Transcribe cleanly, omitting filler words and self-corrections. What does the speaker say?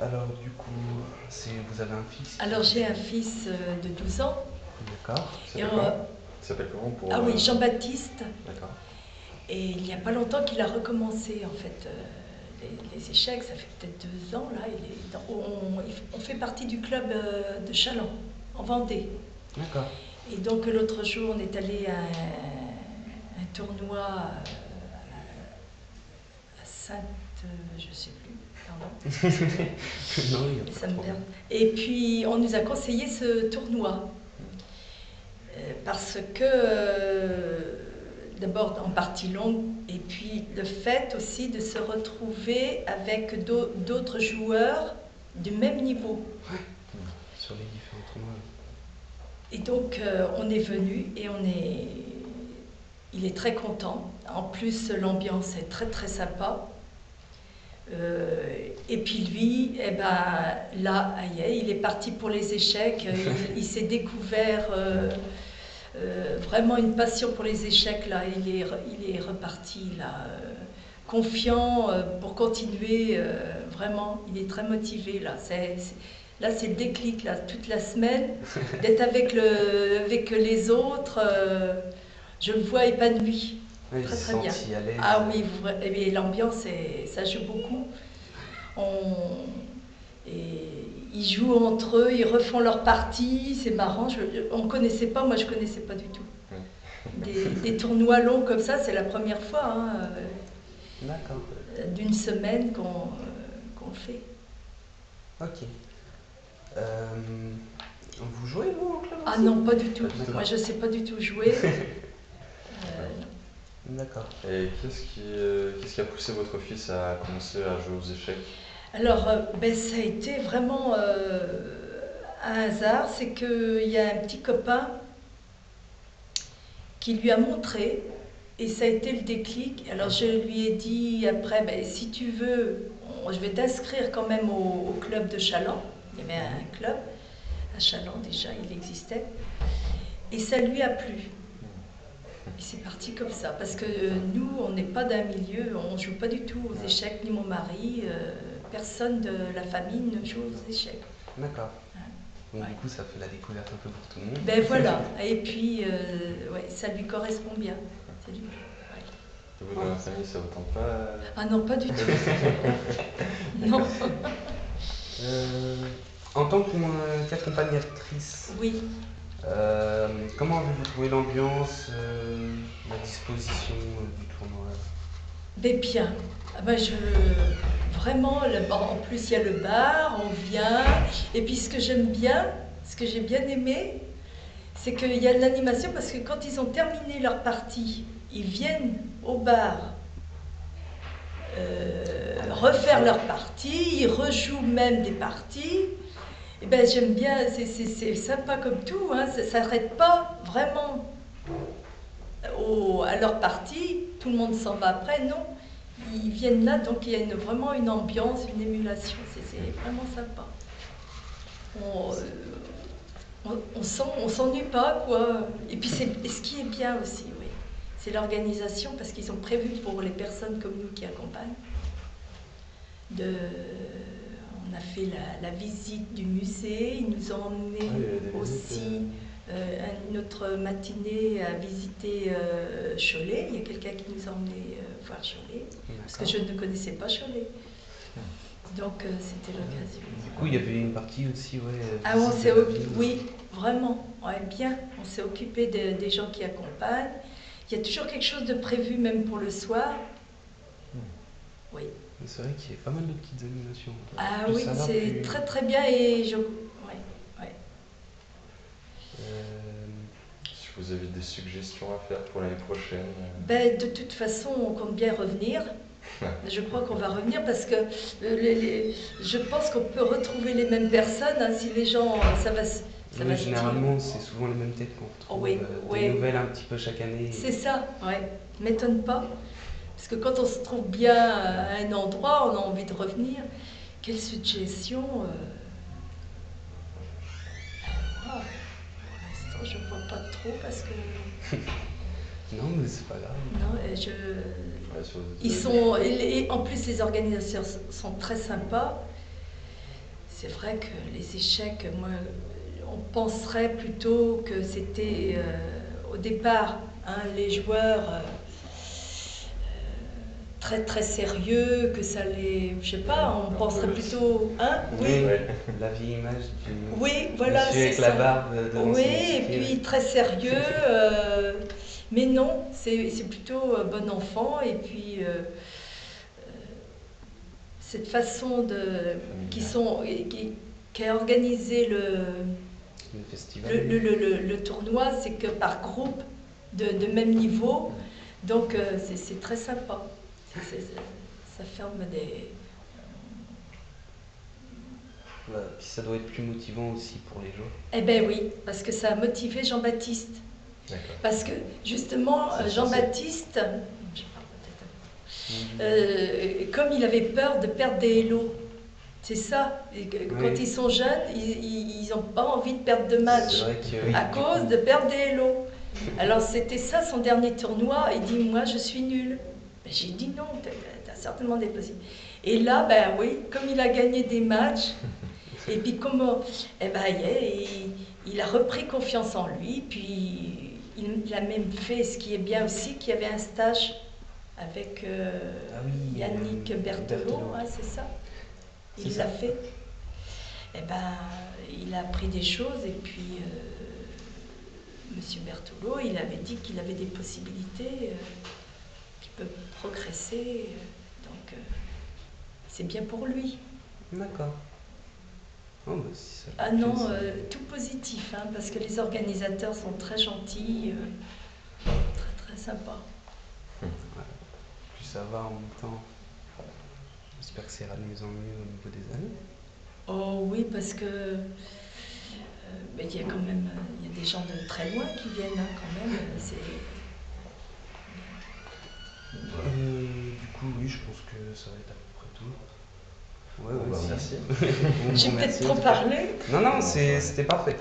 Alors, du coup, vous avez un fils? Alors j'ai un fils de 12 ans. D'accord. Et Il s'appelle comment pour... Ah oui, Jean-Baptiste. D'accord. Et il n'y a pas longtemps qu'il a recommencé en fait les échecs. Ça fait peut-être 2 ans là. On fait partie du club de Challans, en Vendée. D'accord. Et donc l'autre jour, on est allé à un tournoi à Sainte, je sais plus, pardon. Non, il y a pas Ça de me problème. perd. Et puis on nous a conseillé ce tournoi parce que d'abord en partie longue et puis le fait aussi de se retrouver avec d'autres joueurs du même niveau. Sur les différents tournois. Et donc on est venu et il est très content. En plus l'ambiance est très très sympa. Et puis lui, eh ben, là, il est parti pour les échecs. Il s'est découvert vraiment une passion pour les échecs. Là, il est reparti là, confiant pour continuer. Vraiment, il est très motivé là. Là, c'est le déclic là, toute la semaine d'être avec les autres. Je le vois épanoui. Ouais, Très il très se bien. sent à l'aise. Ah oui, et l'ambiance, ça joue beaucoup. Et ils jouent entre eux, ils refont leur partie, c'est marrant. On ne connaissait pas, moi je ne connaissais pas du tout. Des tournois longs comme ça, c'est la première fois hein, D'accord. d'une semaine qu'on fait. Ok. Vous jouez, vous, au club Ah aussi? non, pas du tout. Pas du tout. Moi je ne sais pas du tout jouer. D'accord. Et qu'est-ce qui a poussé votre fils à commencer à jouer aux échecs? Alors, ben, ça a été vraiment un hasard. C'est qu'il y a un petit copain qui lui a montré, et ça a été le déclic. Alors, je lui ai dit après, ben, si tu veux, je vais t'inscrire quand même au club de Challans. Il y avait un club à Challans déjà, il existait. Et ça lui a plu. Et c'est parti comme ça, parce que nous, on n'est pas d'un milieu, on ne joue pas du tout aux échecs, ni mon mari, personne de la famille ne joue aux échecs. D'accord. Donc, Ouais. du coup, ça fait la découverte un peu pour tout le monde. Ben voilà, et puis ouais, ça lui correspond bien. Ça lui plaît. Et vous, dans la famille, ça vous tente pas? Ah non, pas du tout. Non. En tant qu'accompagnatrice, Oui. comment avez-vous trouvé l'ambiance, la disposition du tournoi? Ben bien. Ah ben vraiment, en plus il y a le bar, on vient. Et puis ce que j'aime bien, ce que j'ai bien aimé, c'est qu'il y a de l'animation parce que quand ils ont terminé leur partie, ils viennent au bar refaire leur partie, ils rejouent même des parties. Et ben j'aime bien, c'est sympa comme tout, hein, ça ne s'arrête pas vraiment à leur partie, tout le monde s'en va après, non. Ils viennent là, donc il y a vraiment une ambiance, une émulation, c'est vraiment sympa. On s'ennuie pas, quoi. Et puis ce qui est bien aussi, oui, c'est l'organisation, parce qu'ils ont prévu pour les personnes comme nous qui accompagnent. On a fait la visite du musée, ils nous ont emmenés aussi une autre matinée à visiter Cholet. Il y a quelqu'un qui nous a emmenés voir Cholet, parce que je ne connaissais pas Cholet. Donc c'était l'occasion. Du coup, il y avait une partie aussi, ouais. Ah, oui, vraiment, ouais, bien. On s'est occupé des gens qui accompagnent. Il y a toujours quelque chose de prévu, même pour le soir. Oui. C'est vrai qu'il y a pas mal de petites animations. Ah Plus oui, ça va, c'est plus- très très bien et Si vous avez des suggestions à faire pour l'année prochaine? Ben, de toute façon, on compte bien revenir. Je crois qu'on va revenir parce que je pense qu'on peut retrouver les mêmes personnes hein, si les gens, ça va se généralement, c'est souvent les mêmes têtes qu'on retrouve. Oui, des nouvelles un petit peu chaque année. C'est ça, ouais. M'étonne pas. Parce que quand on se trouve bien à un endroit, on a envie de revenir. Quelle suggestion Pour l'instant, je ne vois pas trop parce que... Non, mais c'est pas grave. Non, ils sont... En plus, les organisateurs sont très sympas. c'est vrai que les échecs, moi, on penserait plutôt que c'était au départ, hein, les joueurs très très sérieux, que ça les, je sais pas, on penserait plutôt, hein, oui, Ouais. La vieille image du oui, voilà, monsieur avec c'est la ça. barbe de Oui, l'ancienne et cité, puis ouais. très sérieux, mais non, c'est plutôt bon enfant, et puis cette façon de, qui a organisé Le festival. le tournoi, c'est que par groupe de même niveau, donc c'est très sympa. Ça ferme des... Ouais, puis ça doit être plus motivant aussi pour les joueurs. Eh ben oui, parce que ça a motivé Jean-Baptiste. D'accord. Parce que justement, C'est Jean-Baptiste, comme il avait peur de perdre des hélos, c'est ça. Et quand Oui. ils sont jeunes, ils n'ont pas envie de perdre de match C'est vrai que oui, à du cause coup, de perdre des hélos. Alors c'était ça son dernier tournoi. Il dit moi je suis nul. Ben, j'ai dit non, t'as certainement des possibilités. Et là ben oui, comme il a gagné des matchs. Et puis comment, eh ben, il a repris confiance en lui, puis il a même fait, ce qui est bien aussi, qu'il y avait un stage avec ah oui, Yannick Berthelot, hein, c'est ça. C'est Il ça. l'a fait. Eh ben, il a appris des choses, et puis Monsieur Berthelot, il avait dit qu'il avait des possibilités, qu'il peut progresser, donc c'est bien pour lui. D'accord. Oh, bah, si ça Ah fait non, plaisir. tout positif, hein, parce que les organisateurs sont très gentils, très très sympas. Plus ça va en même temps. J'espère que ça ira de mieux en mieux au niveau des années. Oh oui, parce que ben, il y a quand même il y a des gens de très loin qui viennent, hein, quand même. Du coup, oui, je pense que ça va être à peu près tout. Ouais, Bon, bah, si. merci. Bon, J'ai merci, peut-être en trop tout cas. parlé. Non, non, c'était parfait.